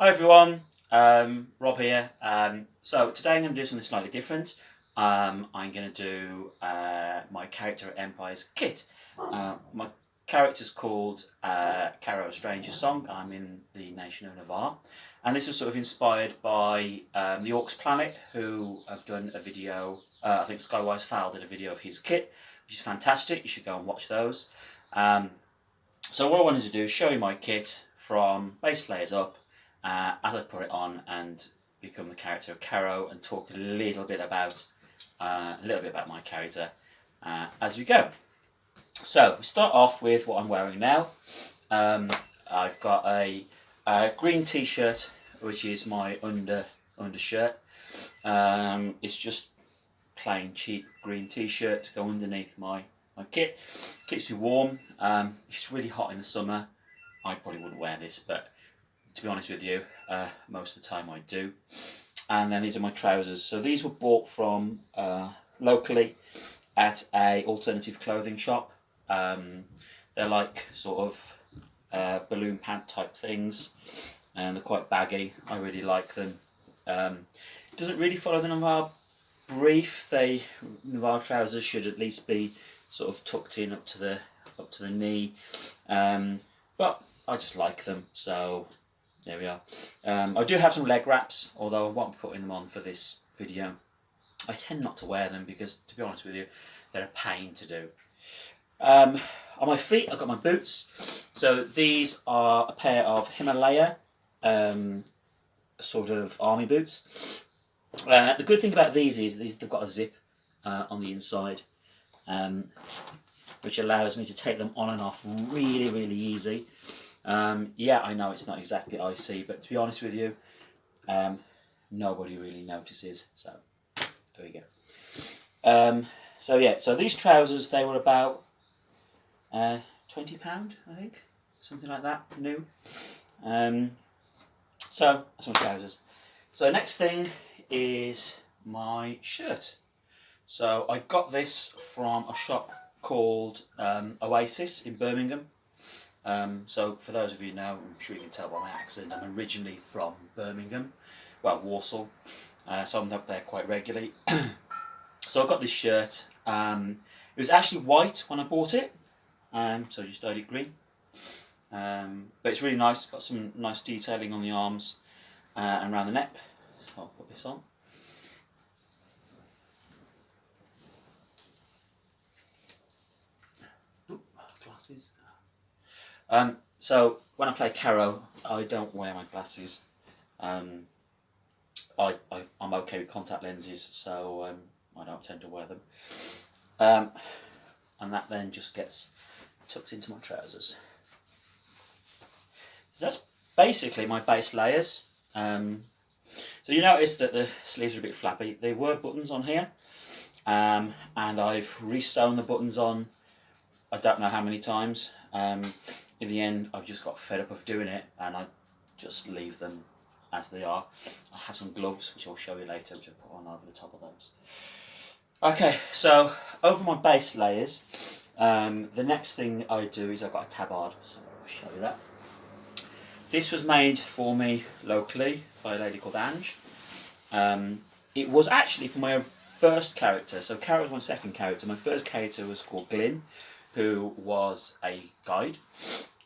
Hi everyone, Rob here. So today I'm going to do something slightly different. I'm going to do my character at Empire's kit. My character's called Karrow, Stranger's Song. I'm in the nation of Navarre. And this was sort of inspired by the Orcs Planet, who have done a video. I think Skywise Fowl did a video of his kit, which is fantastic. You should go and watch those. So what I wanted to do is show you my kit from base layers up, as I put it on and become the character of Karrow, and talk a little bit about my character as we go. So we start off with what I'm wearing now. I've got a green t-shirt, which is my undershirt. It's just plain cheap green t-shirt to go underneath my kit. Keeps me warm. It's really hot in the summer. I probably wouldn't wear this, but to be honest with you, most of the time I do. And then these are my trousers. So these were bought from locally at a alternative clothing shop. They're like sort of balloon pant type things, and they're quite baggy. I really like them. It doesn't really follow the Navarre brief. Navarre trousers should at least be sort of tucked in up to the knee, but I just like them, so there we are. I do have some leg wraps, although I won't be putting them on for this video. I tend not to wear them because, to be honest with you, they're a pain to do. On my feet, I've got my boots. So these are a pair of Himalaya sort of army boots. The good thing about these is they've got a zip on the inside, which allows me to take them on and off really, really easy. Yeah, I know it's not exactly icy, but to be honest with you, nobody really notices. So there we go. So yeah, so these trousers, they were about £20, I think, something like that, new. So that's my trousers. So next thing is my shirt. So I got this from a shop called Oasis in Birmingham. So for those of you who know, I'm sure you can tell by my accent, I'm originally from Birmingham, well, Warsaw, so I'm up there quite regularly. So I got this shirt. It was actually white when I bought it, so I just dyed it green. But it's really nice, got some nice detailing on the arms and around the neck. So I'll put this on. Ooh, glasses. So when I play Karrow, I don't wear my glasses. I'm okay with contact lenses, so I don't tend to wear them. And that then just gets tucked into my trousers. So that's basically my base layers. So you notice that the sleeves are a bit flappy. There were buttons on here, and I've re-sewn the buttons on I don't know how many times. In the end, I've just got fed up of doing it, and I just leave them as they are. I have some gloves, which I'll show you later, which I'll put on over the top of those. Okay, so over my base layers, the next thing I do is I've got a tabard, so I'll show you that. This was made for me locally by a lady called Ange. It was actually for my first character, so Karrow was my second character. My first character was called Glyn, who was a guide,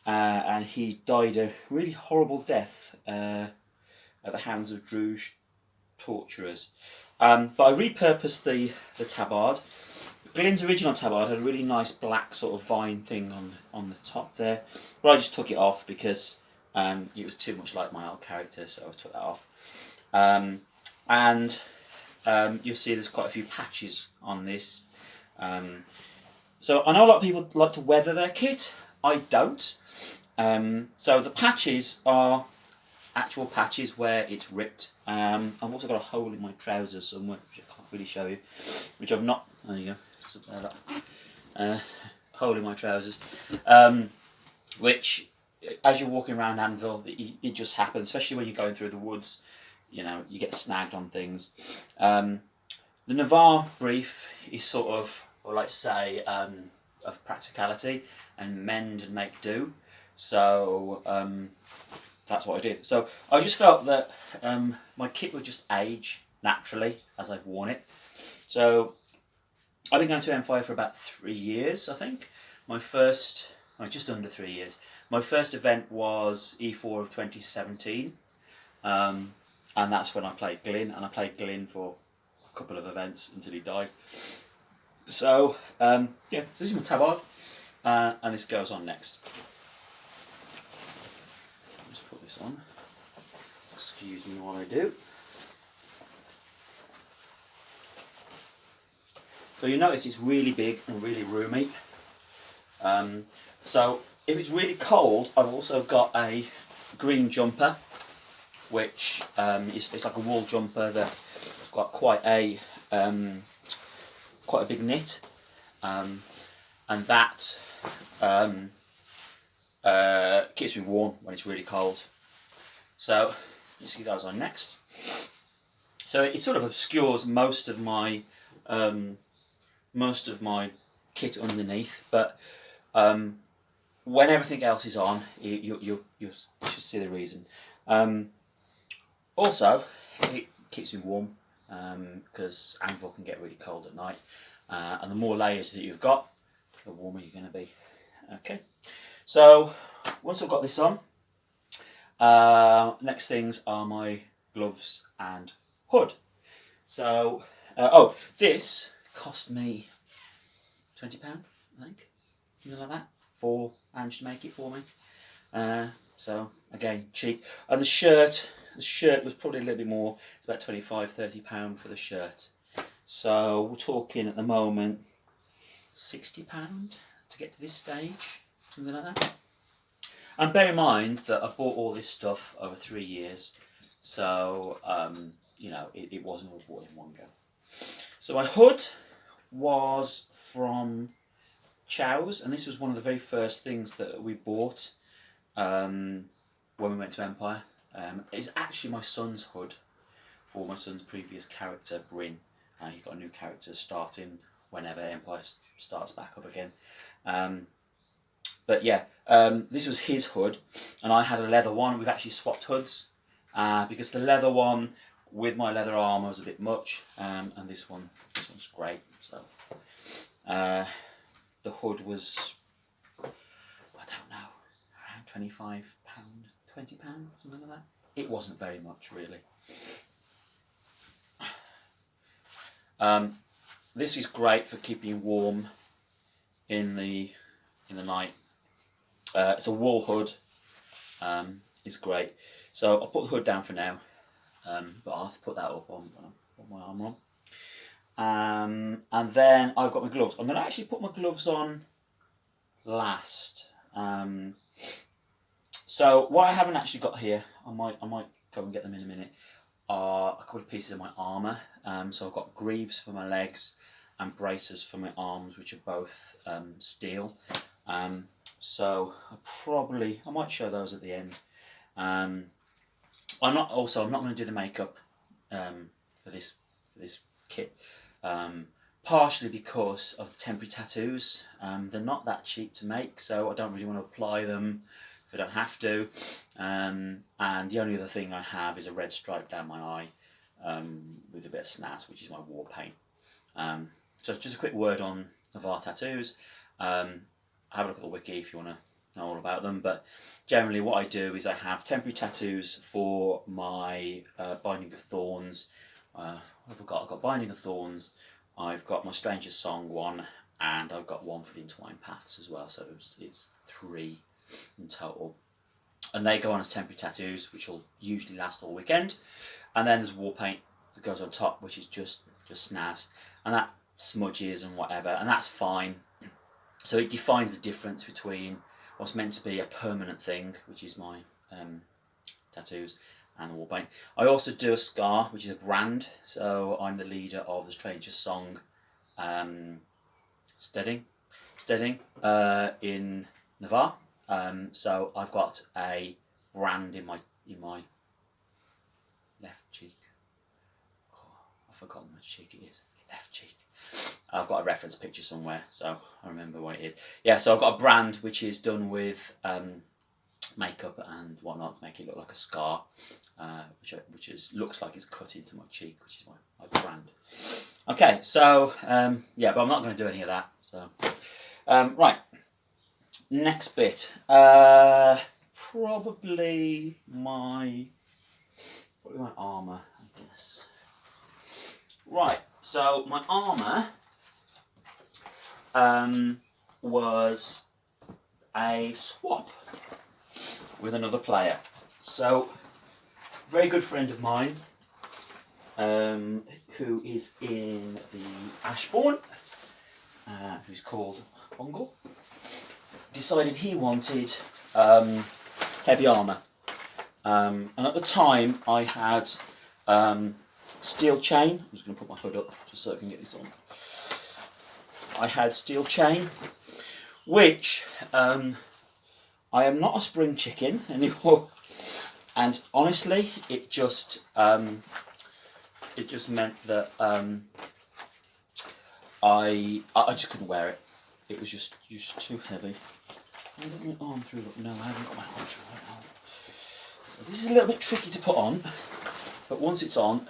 and he died a really horrible death at the hands of Druge torturers. But I repurposed the tabard. Glyn's original tabard had a really nice black sort of vine thing on the top there, but I just took it off because it was too much like my old character, so I took that off. And you'll see there's quite a few patches on this. So I know a lot of people like to weather their kit. I don't. So the patches are actual patches where it's ripped. I've also got a hole in my trousers somewhere, which I can't really show you, which I've not. There you go. Hole in my trousers, which, as you're walking around Anvil, it just happens, especially when you're going through the woods. You know, you get snagged on things. The Navarre brief is sort of, I like to say, of practicality and mend and make do. So that's what I did. So I just felt that my kit would just age naturally as I've worn it. So I've been going to Empire for about 3 years, I think. My first, just under 3 years. My first event was E4 of 2017, and that's when I played Glyn, and I played Glyn for a couple of events until he died. So yeah, so this is my tabard, and this goes on next. Just put this on. Excuse me while I do. So you notice it's really big and really roomy. So if it's really cold, I've also got a green jumper, which it's like a wool jumper that's got quite a big knit, and that keeps me warm when it's really cold. So let's see those on next. So it sort of obscures most of my kit underneath, but when everything else is on, you should see the reason. Also, it keeps me warm because Anvil can get really cold at night, and the more layers that you've got, the warmer you're going to be. Okay, so once I've got this on, next things are my gloves and hood. So, this cost me £20, I think, something like that, for Ange to make it for me. So again, cheap. And the shirt was probably a little bit more. It's about £25–30 for the shirt. So we're talking at the moment £60 to get to this stage, something like that. And bear in mind that I bought all this stuff over 3 years, so you know, it wasn't all bought in one go. So my hood was from Chow's, and this was one of the very first things that we bought when we went to Empire. It's actually my son's hood for my son's previous character, Bryn. He's got a new character starting whenever Empire starts back up again. But yeah, this was his hood, and I had a leather one. We've actually swapped hoods because the leather one with my leather armour was a bit much, and this one's great. So the hood was, I don't know, around £25, £20, something like that. It wasn't very much, really. This is great for keeping you warm in the night. It's a wool hood. It's great. So I'll put the hood down for now, but I'll have to put that up on my armour on. And then I've got my gloves. I'm going to actually put my gloves on last. So what I haven't actually got here, I might go and get them in a minute, are a couple of pieces of my armour. So I've got greaves for my legs and braces for my arms, which are both steel. So I might show those at the end. I'm not going to do the makeup for this kit, partially because of the temporary tattoos. They're not that cheap to make, so I don't really want to apply them if I don't have to. And the only other thing I have is a red stripe down my eye with a bit of snaz, which is my war paint. So just a quick word on Navarre tattoos. Have a look at the wiki if you want to know all about them, but generally what I do is I have temporary tattoos for my Binding of Thorns. What have I got? I've got Binding of Thorns, I've got my Stranger's Song one, and I've got one for the Entwined Paths as well, so it's 3 in total. And they go on as temporary tattoos, which will usually last all weekend. And then there's war paint that goes on top, which is just snaz, and that smudges and whatever, and that's fine. So it defines the difference between what's meant to be a permanent thing, which is my tattoos, and the war paint. I also do a scar, which is a brand. So I'm the leader of the Stranger's Song steading in Navarre. So I've got a brand in my left cheek. Oh, I've forgotten which cheek it is. Left cheek. I've got a reference picture somewhere, so I remember what it is. Yeah, so I've got a brand which is done with makeup and whatnot to make it look like a scar, which looks like it's cut into my cheek, which is my brand. Okay, so yeah, but I'm not going to do any of that. So right, next bit, probably my armour, I guess. Right, so my armour was a swap with another player. So, a very good friend of mine, who is in the Ashbourne, who's called Bungle, decided he wanted heavy armour. And at the time I had steel chain. I'm just going to put my hood up just so I can get this on. I had steel chain, which I am not a spring chicken anymore, and honestly, it just meant that I just couldn't wear it. It was just too heavy. Have I got my arm through? No, I haven't got my arm through right now. This is a little bit tricky to put on, but once it's on,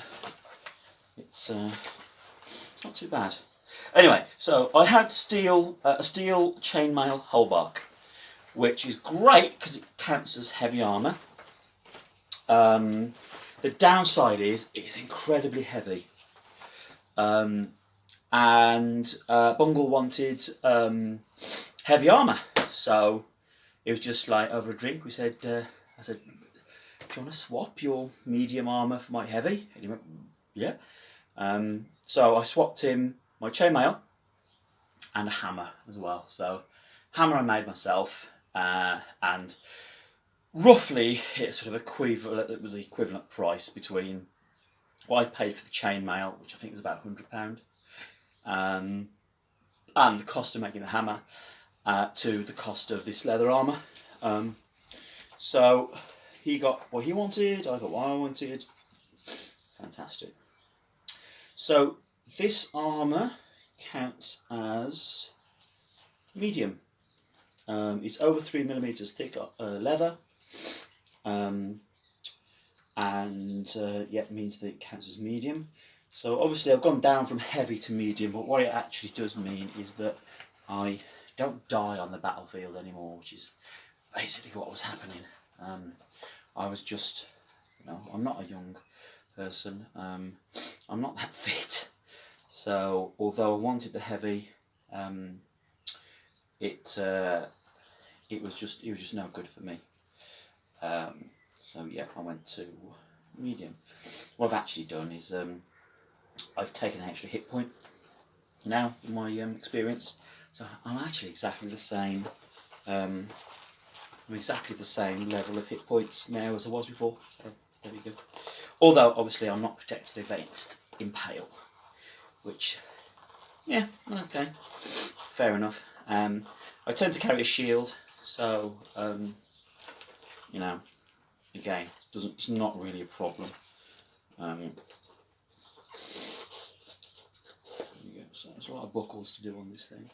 it's not too bad. Anyway, so I had a steel chainmail halberd, which is great because it counts as heavy armour. The downside is it's incredibly heavy, and Bungle wanted heavy armour, so it was just like over a drink. I said, "Do you want to swap your medium armour for my heavy?" And he went, "Yeah." So I swapped him my chainmail and a hammer as well. So hammer I made myself, and roughly it's sort of equivalent. It was the equivalent price between what I paid for the chainmail, which I think was about £100, and the cost of making the hammer, to the cost of this leather armour. So he got what he wanted, I got what I wanted. Fantastic. So this armour counts as medium. It's over 3mm thick leather, and yeah, it means that it counts as medium. So obviously I've gone down from heavy to medium, but what it actually does mean is that I don't die on the battlefield anymore, which is basically what was happening. I was just, I'm not a young person, I'm not that fit, so although I wanted the heavy, it was just no good for me. So yeah, I went to medium. What I've actually done is I've taken an extra hit point now in my experience, so I'm actually exactly the same. I'm exactly the same level of hit points now as I was before. So there we go. Although obviously I'm not protected against impale, which, yeah, okay, fair enough. I tend to carry a shield, so again, it's not really a problem. So there's a lot of buckles to do on this thing.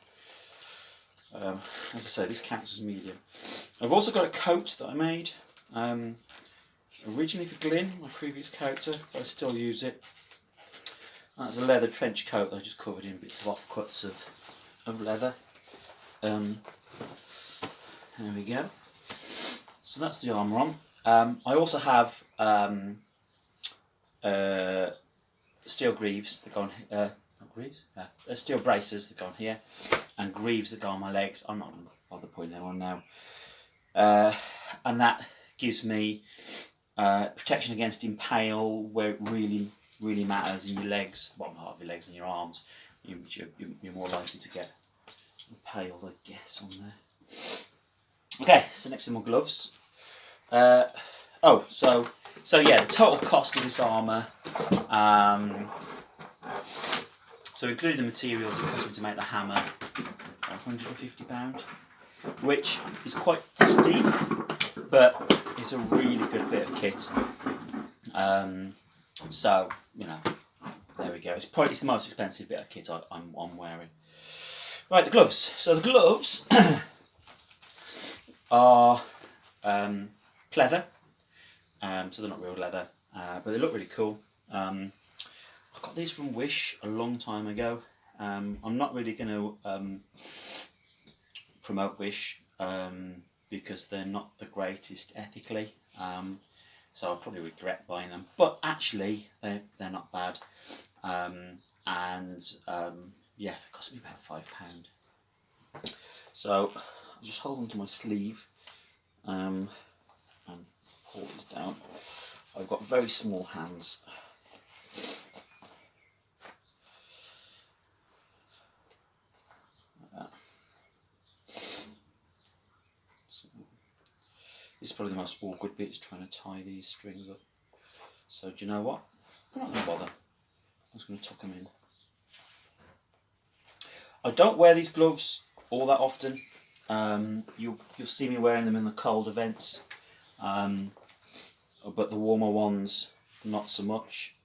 As I say, this counts as medium. I've also got a coat that I made originally for Glyn, my previous character, but I still use it. That's a leather trench coat that I just covered in bits of offcuts of leather. There we go. So that's the armour on. I also have steel greaves that go on. Steel braces that go on here, and greaves that go on my legs. I'm not going to bother putting them on now. And that gives me protection against impale where it really matters in your legs, bottom half of your legs and your arms. You're more likely to get impaled, I guess, on there. Okay, so next to my gloves. So yeah, the total cost of this armour, so including the materials it cost me to make the hammer, £150, which is quite steep, but it's a really good bit of kit. So, there we go. It's probably the most expensive bit of kit I'm wearing. Right, the gloves. So the gloves are pleather, so they're not real leather, but they look really cool. I got these from Wish a long time ago. I'm not really going to promote Wish because they're not the greatest ethically, so I'll probably regret buying them. But actually, they're not bad, and yeah, they cost me about £5. So I'll just hold on to my sleeve and pull these down. I've got very small hands. Like that. So, this is probably the most awkward bit, is trying to tie these strings up. So do you know what? I'm not going to bother. I'm just going to tuck them in. I don't wear these gloves all that often. You'll see me wearing them in the cold events, but the warmer ones, not so much.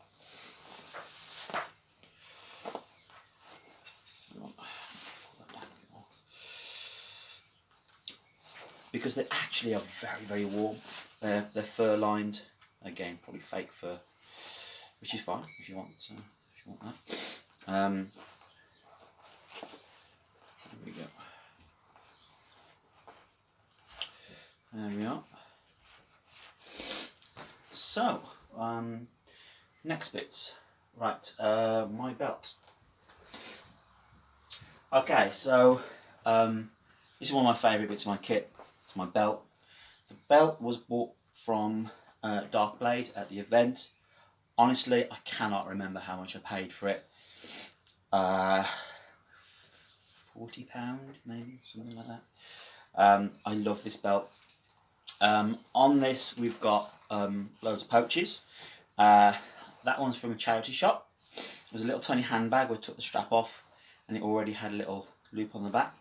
Because they actually are very, very warm. They're fur lined. Again, probably fake fur, which is fine if you want that. There we go. There we are. So, next bits. Right, my belt. Okay, so this is one of my favourite bits of my kit. It's my belt. The belt was bought from Dark Blade at the event. Honestly, I cannot remember how much I paid for it. £40 maybe, something like that. I love this belt. On this we've got loads of pouches. That one's from a charity shop. There's a little tiny handbag where I took the strap off and it already had a little loop on the back.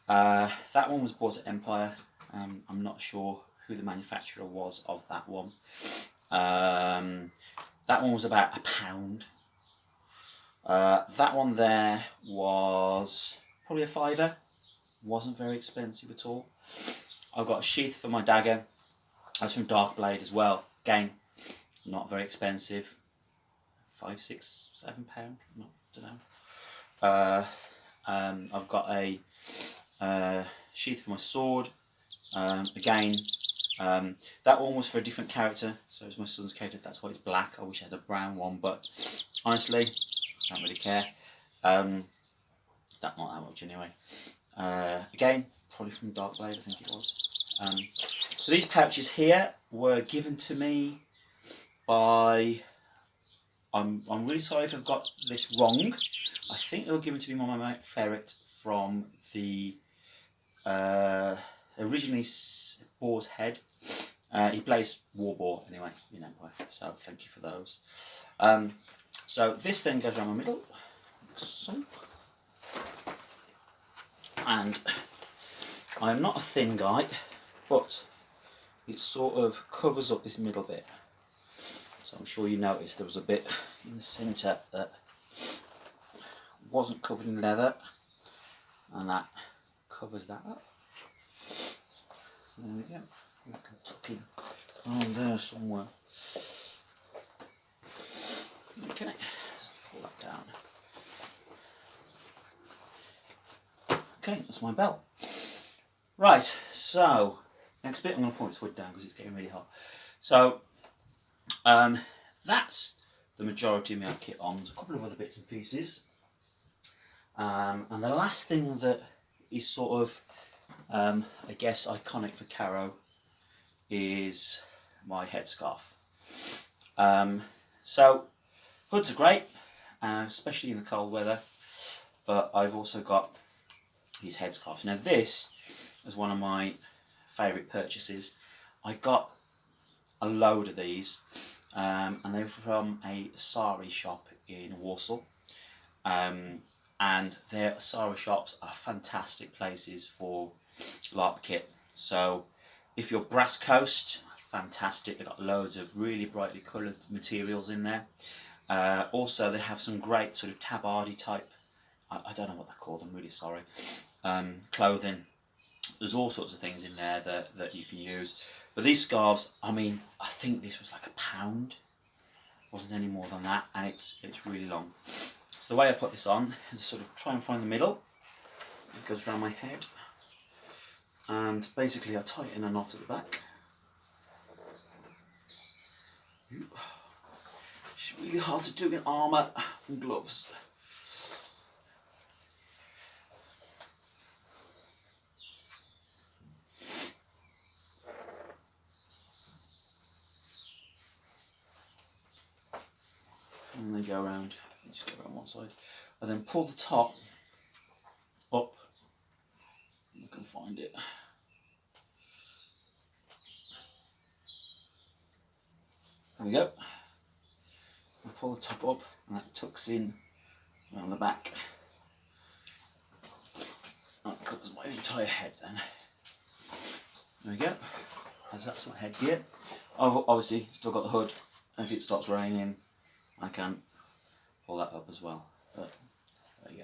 That one was bought at Empire. I'm not sure who the manufacturer was of that one. That one was about £1. That one there was probably a £5. Wasn't very expensive at all. I've got a sheath for my dagger. That's from Dark Blade as well. Again, not very expensive. £5, £6, £7. Don't know. I've got a sheath for my sword. Again, that one was for a different character, so it's my son's character, that's why it's black. I wish I had a brown one, but honestly, I don't really care. Not that much anyway. Again, probably from Dark Blade, I think it was. So these pouches here were given to me by, I'm really sorry if I've got this wrong. I think they were given to me by my mate Ferret from the originally Boar's Head. He plays War Boar anyway in Empire, so thank you for those. So this then goes around my middle, like so. And I'm not a thin guy, but it sort of covers up this middle bit. So I'm sure you noticed there was a bit in the centre that wasn't covered in leather, and that covers that up. There we go. We can tuck in on there somewhere. Okay, let's pull that down. Okay, that's my belt. Right, so next bit, I'm going to point this wood down because it's getting really hot. So that's the majority of my kit on. There's a couple of other bits and pieces. And the last thing that is sort of, I guess, iconic for Karrow is my headscarf. So hoods are great, especially in the cold weather, but I've also got these headscarves. Now this is one of my favourite purchases. I got a load of these, and they were from a sari shop in Warsaw. And their sari shops are fantastic places for LARP kit. So if you're Brass Coast, fantastic. They've got loads of really brightly coloured materials in there. Also they have some great sort of tabardy type, I don't know what they're called, I'm really sorry, clothing. There's all sorts of things in there that you can use. But these scarves, I mean, I think this was like £1. Wasn't any more than that, and it's really long. So the way I put this on is sort of try and find the middle. It goes around my head, and basically I tie it in a knot at the back. It's really hard to do in armour and gloves. And then go around, just go around one side, and then pull the top up. You can find it. There we go. I pull the top up, and that tucks in around the back. That covers my entire head then. There we go. That's my headgear. I've obviously still got the hood, and if it starts raining, I can pull that up as well. But there you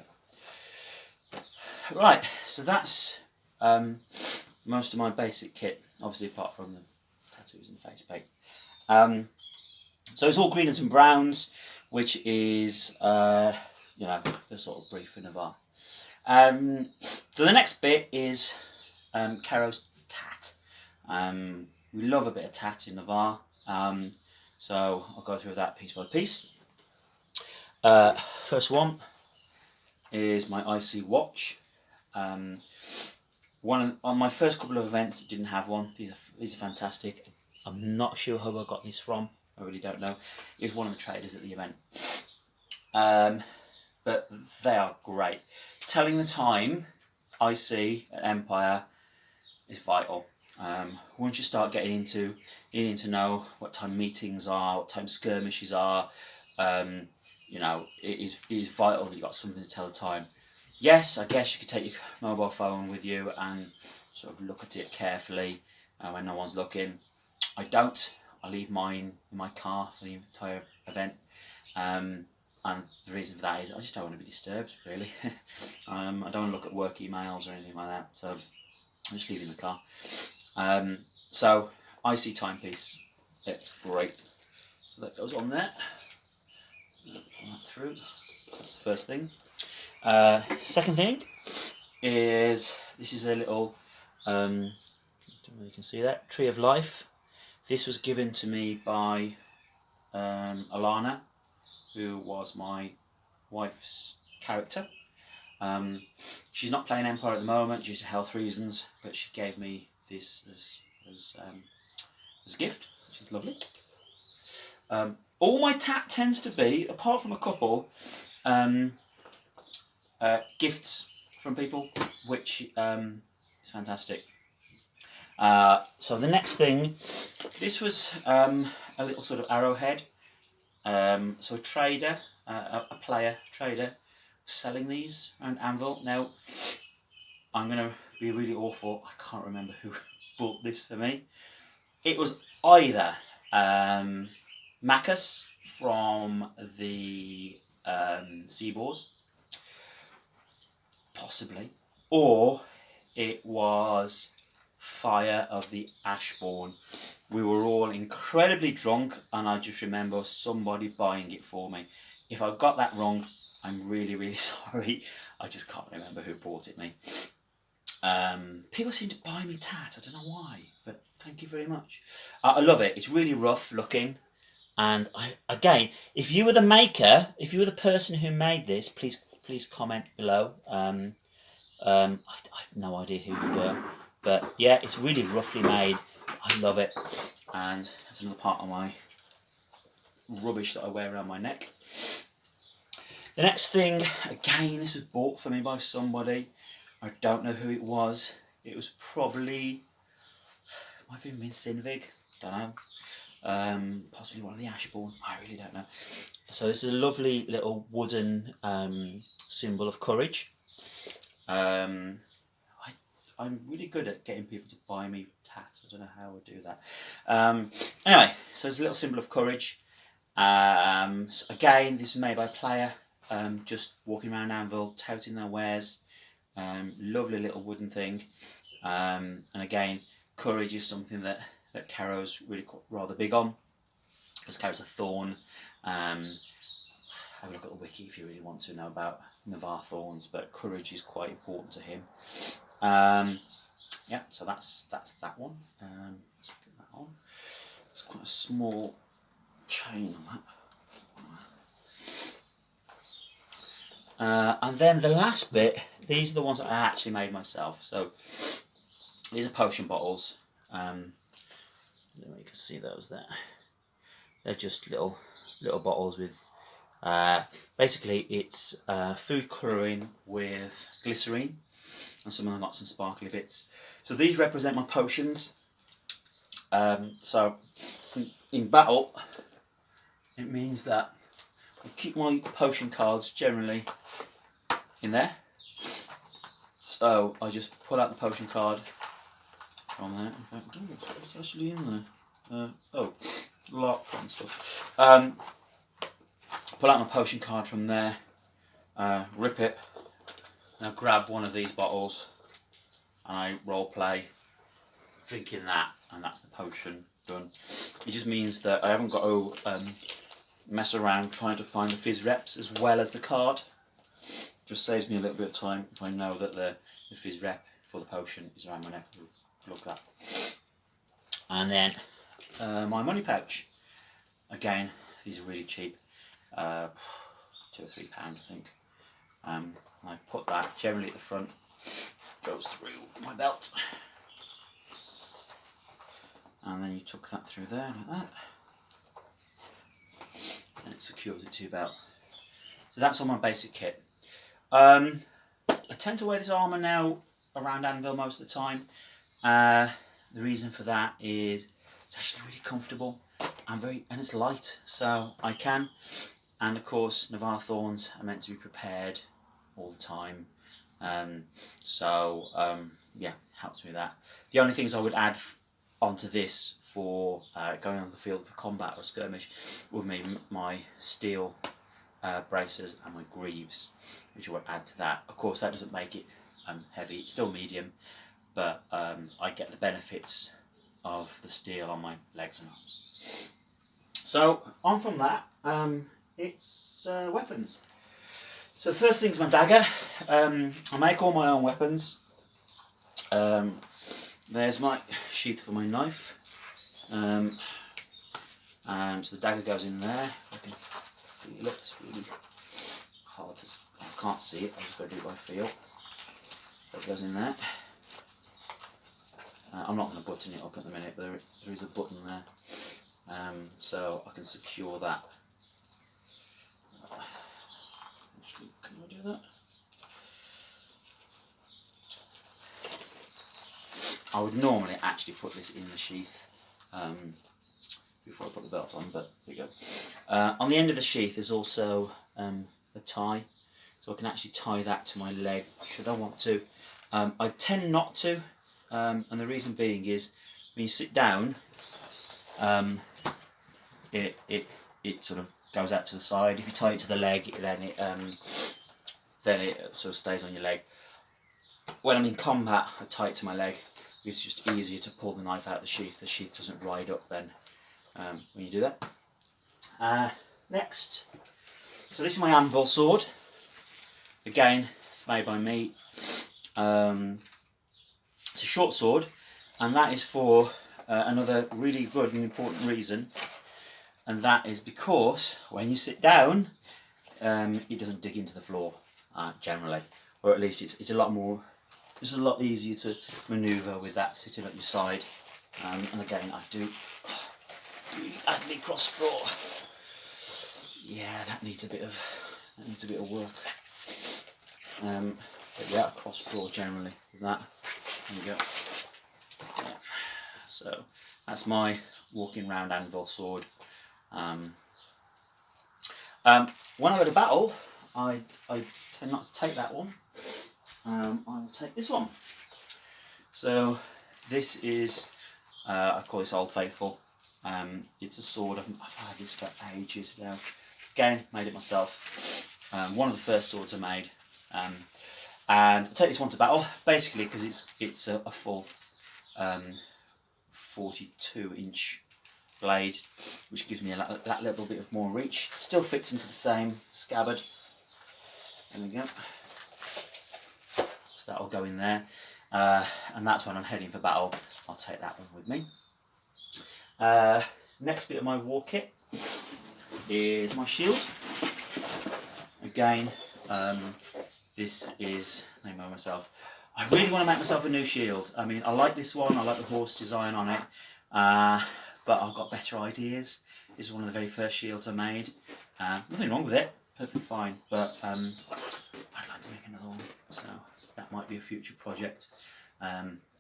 go. Right, so that's most of my basic kit, obviously apart from the tattoos and face paint. So it's all greens and browns, which is you know, the sort of brief for Navarre. So the next bit is Karrow's tat. We love a bit of tat in Navarre, so I'll go through that piece by piece. First one is my IC watch. On my first couple of events, I didn't have one. These are fantastic. I'm not sure who I got these from. I really don't know. It was one of the traders at the event. But they are great. Telling the time, IC at Empire is vital. Once you start getting into, you need to know what time meetings are, what time skirmishes are. You know, it is vital that you've got something to tell the time. Yes, I guess you could take your mobile phone with you and sort of look at it carefully when no one's looking. I don't. I leave mine in my car for the entire event. And the reason for that is I just don't want to be disturbed, really. I don't want to look at work emails or anything like that, so I just leave it in the car. So, IC timepiece, it's great. So that goes on there. Pull that through. That's the first thing. Second thing is, this is a little, I don't know if you can see that, Tree of Life. This was given to me by Alana, who was my wife's character. She's not playing Empire at the moment due to health reasons, but she gave me this as a gift, which is lovely. All my tat tends to be, apart from a couple, gifts from people, which is fantastic. So the next thing, this was a little sort of arrowhead. So a trader, a trader, selling these around Anvil. Now, I'm going to be really awful. I can't remember who bought this for me. It was either Macus from the Seaboars, possibly, or it was Fire of the Ashbourne. We were all incredibly drunk, and I just remember somebody buying it for me. If I got that wrong, I'm really, really sorry. I just can't remember who bought it me. People seem to buy me tat. I don't know why, but thank you very much. I love it. It's really rough looking. And again, if you were the maker, if you were the person who made this, please comment below. I have no idea who you were, but yeah, it's really roughly made. I love it, and that's another part of my rubbish that I wear around my neck. The next thing, again, this was bought for me by somebody. I don't know who it was. It was probably, might have even been Sinvig, don't know. Possibly one of the Ashbourne, I really don't know. So this is a lovely little wooden symbol of courage. I'm really good at getting people to buy me tats. I don't know how I would do that. Anyway, so it's a little symbol of courage. So again, this is made by a player, just walking around Anvil, touting their wares. Lovely little wooden thing. And again, courage is something that Karrow's really rather big on, because Karrow's a thorn. Have a look at the wiki if you really want to know about Navarre thorns, but courage is quite important to him. Yeah, so that's that one. Let's get that on. It's quite a small chain on that. And then the last bit, these are the ones that I actually made myself. So these are potion bottles. You can see those there. They're just little bottles with, basically it's food colouring with glycerine, and some of them got some sparkly bits. So these represent my potions. So in battle, it means that I keep my potion cards generally in there. So I just pull out the potion card from there. In fact, what's actually in there? Oh, lock and stuff. Pull out my potion card from there, rip it, now grab one of these bottles, and I role play drinking that, and that's the potion done. It just means that I haven't got to mess around trying to find the fizz reps as well as the card. Just saves me a little bit of time if I know that the fizz rep for the potion is around my neck. Look at that. And then my money pouch. Again, these are really cheap, £2 or £3 I think. I put that generally at the front, goes through my belt, and then you tuck that through there like that, and it secures it to your belt. So that's all my basic kit. I tend to wear this armour now around Anvil most of the time. The reason for that is it's actually really comfortable and it's light, so I can. And of course, Navarre thorns are meant to be prepared all the time. Yeah, helps me with that. The only things I would add onto this for going on the field for combat or skirmish would be my steel bracers and my greaves, which I would add to that. Of course, that doesn't make it heavy. It's still medium, but I get the benefits of the steel on my legs and arms. So on from that, it's weapons. So the first thing is my dagger. I make all my own weapons. There's my sheath for my knife. So the dagger goes in there. I can feel it. It's really hard to. I can't see it. I just got to do it by feel. So it goes in there. I'm not going to button it up at the minute, but there is a button there, so I can secure that. Actually, can I do that? I would normally actually put this in the sheath before I put the belt on, but there you go. On the end of the sheath is also a tie, so I can actually tie that to my leg should I want to. I tend not to. And the reason being is when you sit down, it sort of goes out to the side. If you tie it to the leg, then it sort of stays on your leg. When I'm in combat, I tie it to my leg. It's just easier to pull the knife out of the sheath. The sheath doesn't ride up then when you do that. Next, so this is my anvil sword. Again, it's made by me. It's a short sword, and that is for another really good and important reason, and that is because when you sit down, it doesn't dig into the floor generally, or at least it's a lot easier to manoeuvre with that sitting at your side. And again, I do badly cross draw. Yeah, that needs a bit of work. But yeah, cross draw generally with that. There you go. Yeah. So that's my walking round anvil sword. When I go to battle, I tend not to take that one. I'll take this one. So this is, I call this Old Faithful. It's a sword, I've had this for ages now. Again, made it myself. One of the first swords I made. And I take this one to battle, basically because it's a full 42-inch blade, which gives me that little bit of more reach. Still fits into the same scabbard. There we go. So that'll go in there. And that's when I'm heading for battle. I'll take that one with me. Next bit of my war kit is my shield. Again, this is, name by myself. I really want to make myself a new shield. I mean, I like this one. I like the horse design on it. But I've got better ideas. This is one of the very first shields I made. Nothing wrong with it. Perfectly fine. But I'd like to make another one. So that might be a future project.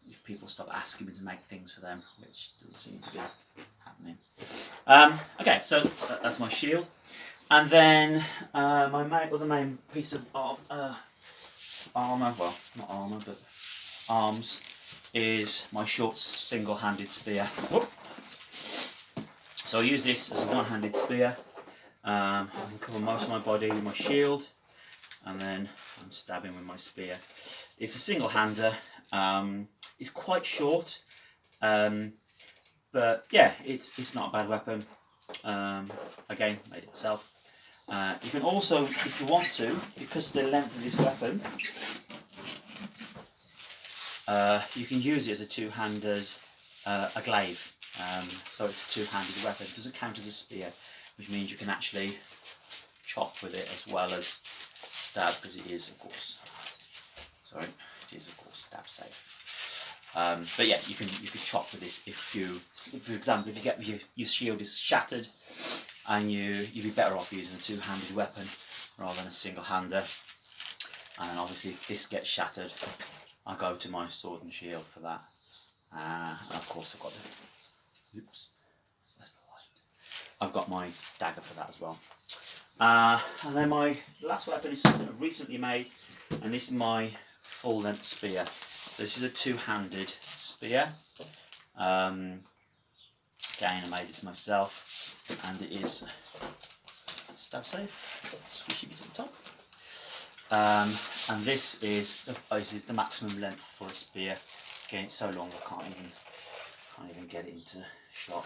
If people stop asking me to make things for them, which doesn't seem to be happening. Okay, so that's my shield. And then my other main piece of armour, well, not armour, but arms, is my short single-handed spear. Whoop. So I use this as a one-handed spear. I can cover most of my body with my shield, and then I'm stabbing with my spear. It's a single-hander. It's quite short, but yeah, it's not a bad weapon. Again, made it myself. You can also, if you want to, because of the length of this weapon, you can use it as a two-handed a glaive. So it's a two-handed weapon. It doesn't count as a spear, which means you can actually chop with it as well as stab, because it is, of course, stab safe. But yeah, you can chop with this if you, for example, if you get your shield is shattered, and you'd be better off using a two-handed weapon rather than a single-hander. And then obviously if this gets shattered, I go to my sword and shield for that. And of course I've got that's the light. I've got my dagger for that as well. And then my last weapon is something I've recently made, and this is my full-length spear. This is a two-handed spear. Again, I made this myself, and it is stab safe, squishy bit at the top. And this is the maximum length for a spear. Again, it's so long I can't even get it into shot.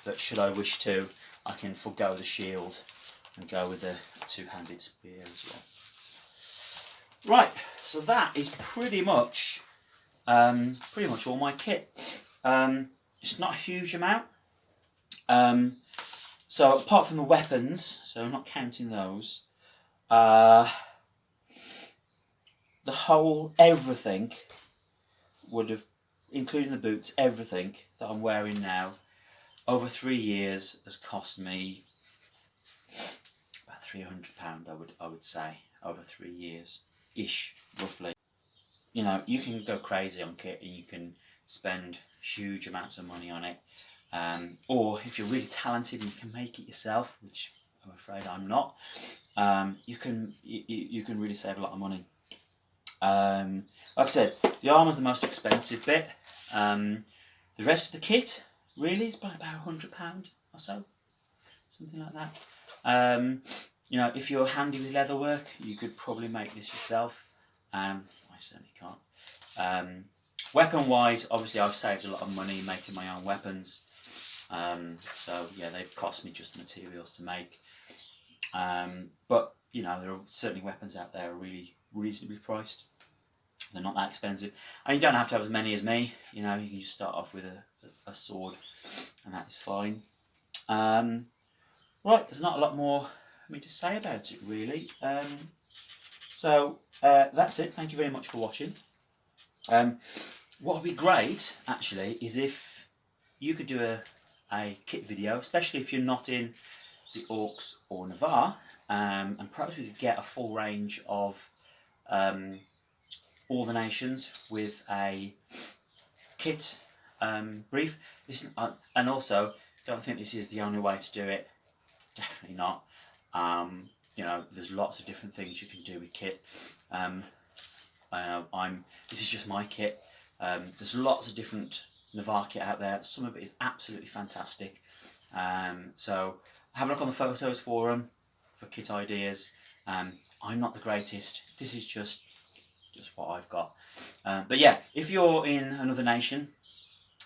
But should I wish to, I can forego the shield and go with a two-handed spear as well. Right, so that is pretty much all my kit. It's not a huge amount. So apart from the weapons, so I'm not counting those, the whole everything would have, including the boots, everything that I'm wearing now, over 3 years has cost me about £300. I would say over 3 years ish, roughly. You know, you can go crazy on kit and you can spend huge amounts of money on it, or if you're really talented and you can make it yourself, which I'm afraid I'm not, you can really save a lot of money. Like I said, the armour's the most expensive bit. The rest of the kit really is probably about £100 or so, something like that. You know, if you're handy with leather work, you could probably make this yourself. I certainly can't. Weapon wise, obviously I've saved a lot of money making my own weapons. So yeah, they've cost me just the materials to make. But you know, there are certainly weapons out there are really reasonably priced. They're not that expensive, and you don't have to have as many as me. You know, you can just start off with a sword, and that is fine. Right, there's not a lot more for me to say about it really. So that's it. Thank you very much for watching. What would be great actually is if you could do a kit video, especially if you're not in the Orcs or Navarre, and perhaps we could get a full range of all the nations with a kit brief. And also, don't think this is the only way to do it. Definitely not. You know, there's lots of different things you can do with kit. This is just my kit. There's lots of different Navarre kit out there. Some of it is absolutely fantastic. So have a look on the photos forum for kit ideas, I'm not the greatest. This is just what I've got. But yeah, if you're in another nation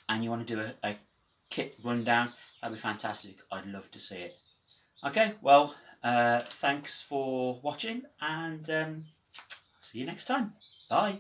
and you want to do a kit rundown, that'd be fantastic. I'd love to see it. Okay, well, thanks for watching, and see you next time. Bye.